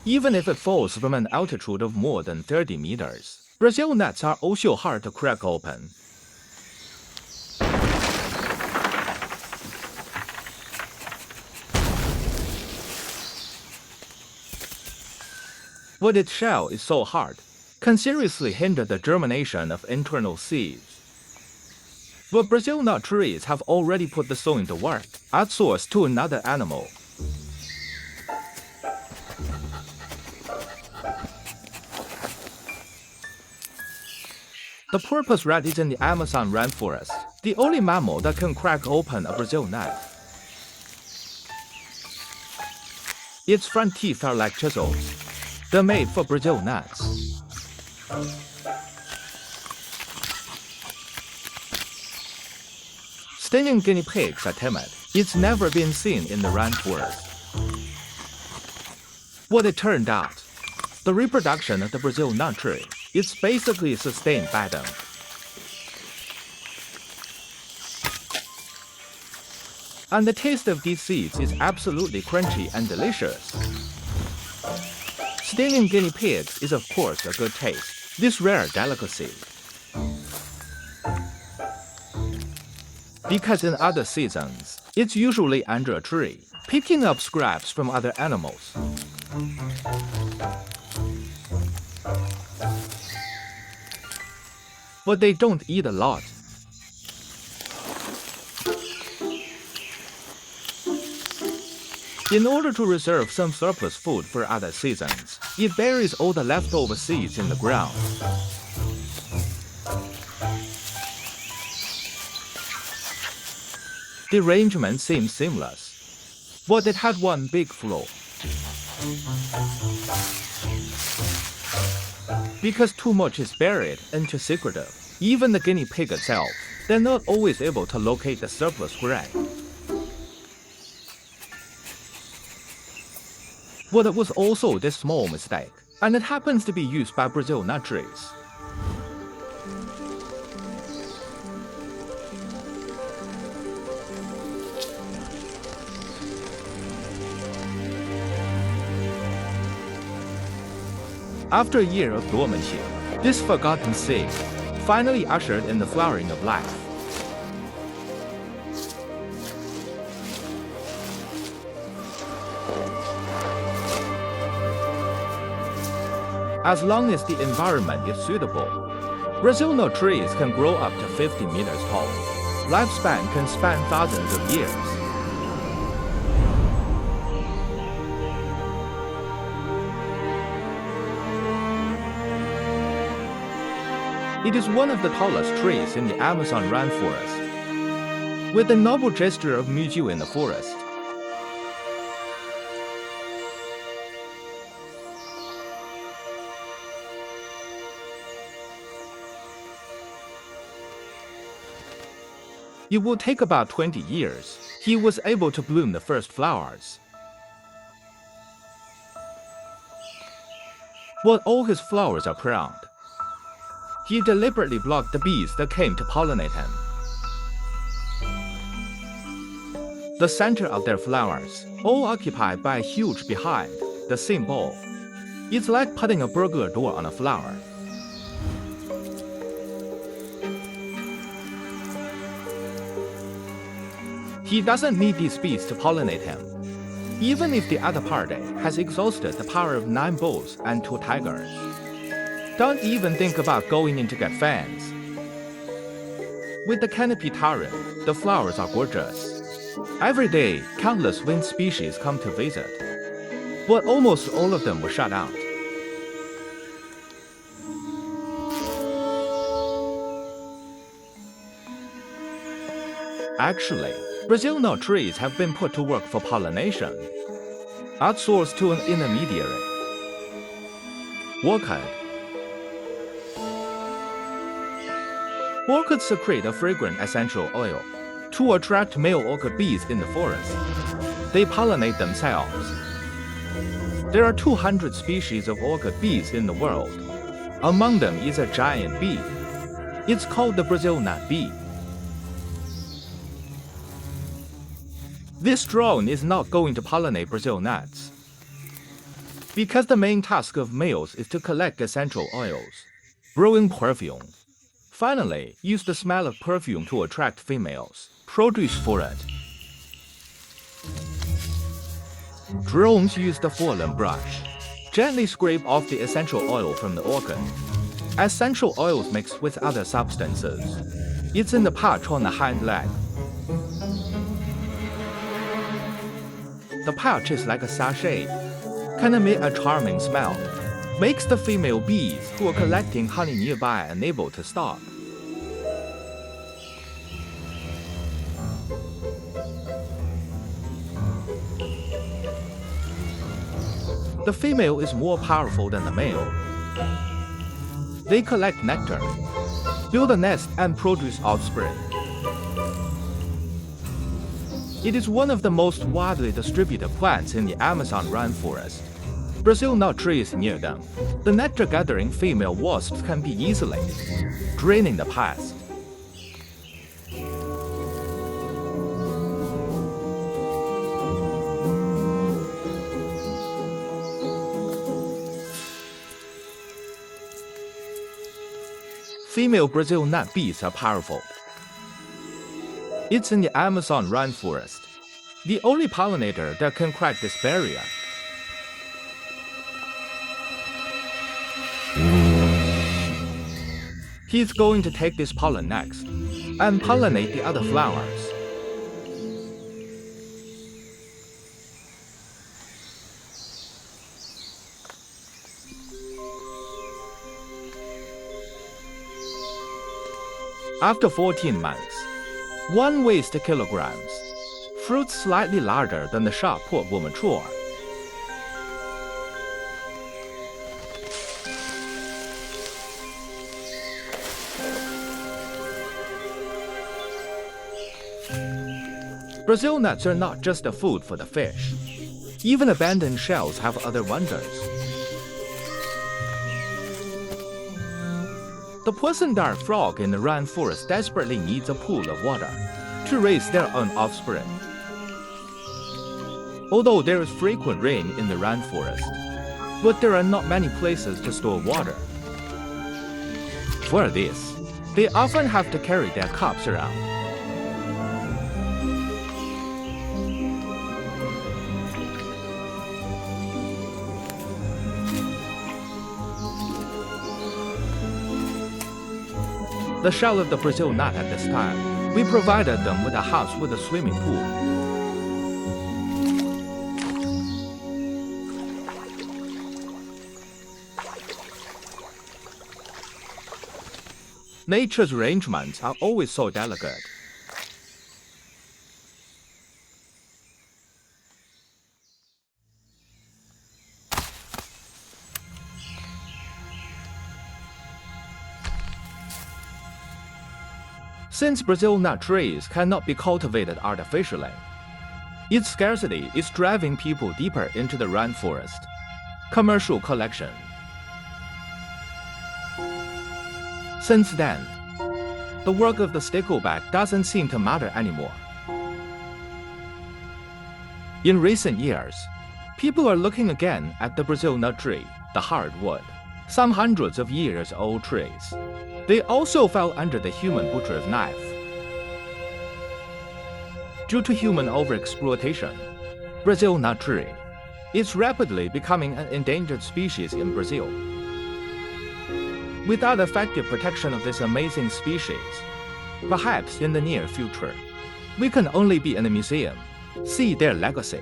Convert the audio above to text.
even if it falls from an altitude of more than 30 meters. Brazil nuts are also hard to crack open. But its shell is so hard, can seriously hinder the germination of internal seeds. But Brazil nut trees have already put the soil to work, outsourced to another animal. The porpoise rat is in the Amazon rainforest, the only mammal that can crack open a Brazil nut. Its front teeth are like chisels. They're made for Brazil nuts. Stinging guinea pigs are timid. It's never been seen in the rainforest. What it turned out, the reproduction of the Brazil nut tree is basically sustained by them. And the taste of these seeds is absolutely crunchy and delicious. Stinging guinea pigs is of course a good taste, this rare delicacy. Because in other seasons, it's usually under a tree, picking up scraps from other animals. But they don't eat a lot. In order to reserve some surplus food for other seasons, it buries all the leftover seeds in the ground. The arrangement seems seamless, but it had one big flaw. Because too much is buried and too secretive, even the guinea pig itself, they're not always able to locate the surplus grain. But it was also this small mistake, and it happens to be used by Brazil nut trees. After a year of dormancy, this forgotten seed finally ushered in the flowering of life. As long as the environment is suitable, Brazil nut trees can grow up to 50 meters tall. Lifespan can span thousands of years. It is one of the tallest trees in the Amazon rainforest, with the noble gesture of Muju in the forest. It would take about 20 years. He was able to bloom the first flowers. But all his flowers are crowned. He deliberately blocked the bees that came to pollinate him. The center of their flowers, all occupied by a huge beehive, the symbol. It's like putting a burglar door on a flower. He doesn't need these bees to pollinate him, even if the other party has exhausted the power of 9 bulls and 2 tigers. Don't even think about going in to get fans. With the canopy towering, the flowers are gorgeous. Every day, countless wind species come to visit, but almost all of them were shut out. Actually, Brazil nut trees have been put to work for pollination, outsourced to an intermediary. Orchids secrete a fragrant essential oil to attract male orchid bees in the forest. They pollinate themselves. There are 200 species of orchid bees in the world. Among them is a giant bee. It's called the Brazil nut bee. This drone is not going to pollinate Brazil nuts. Because the main task of males is to collect essential oils, brewing perfume. Finally, use the smell of perfume to attract females. Produce for it. Drones use the fallen brush. Gently scrape off the essential oil from the organ. Essential oils mix with other substances. It's in the pouch on the hind leg. The pouch is like a sachet. Can emit a charming smell. Makes the female bees who are collecting honey nearby unable to stop. The female is more powerful than the male. They collect nectar, build a nest and produce offspring. It is one of the most widely distributed plants in the Amazon rainforest. Brazil nut trees near them. The nectar-gathering female wasps can be easily draining the pest. Female Brazil nut bees are powerful. It's in the Amazon rainforest, the only pollinator that can crack this barrier. He's going to take this pollen next and pollinate the other flowers. After 14 months, 1 weighs 2 kilograms. Fruits slightly larger than the sharp pod will mature. Brazil nuts are not just a food for the fish. Even abandoned shells have other wonders. The poison dart frog in the rainforest desperately needs a pool of water to raise their own offspring. Although there is frequent rain in the rainforest, but there are not many places to store water. For this, they often have to carry their cups around. The shell of the Brazil nut at this time, we provided them with a house with a swimming pool. Nature's arrangements are always so delicate. Since Brazil nut trees cannot be cultivated artificially, its scarcity is driving people deeper into the rainforest. Commercial collection. Since then, the work of the stickleback doesn't seem to matter anymore. In recent years, people are looking again at the Brazil nut tree, the hardwood, some hundreds of years old trees. They also fell under the human butcher's knife. Due to human overexploitation, Brazil nut tree is rapidly becoming an endangered species in Brazil. Without effective protection of this amazing species, perhaps in the near future, we can only be in a museum, see their legacy.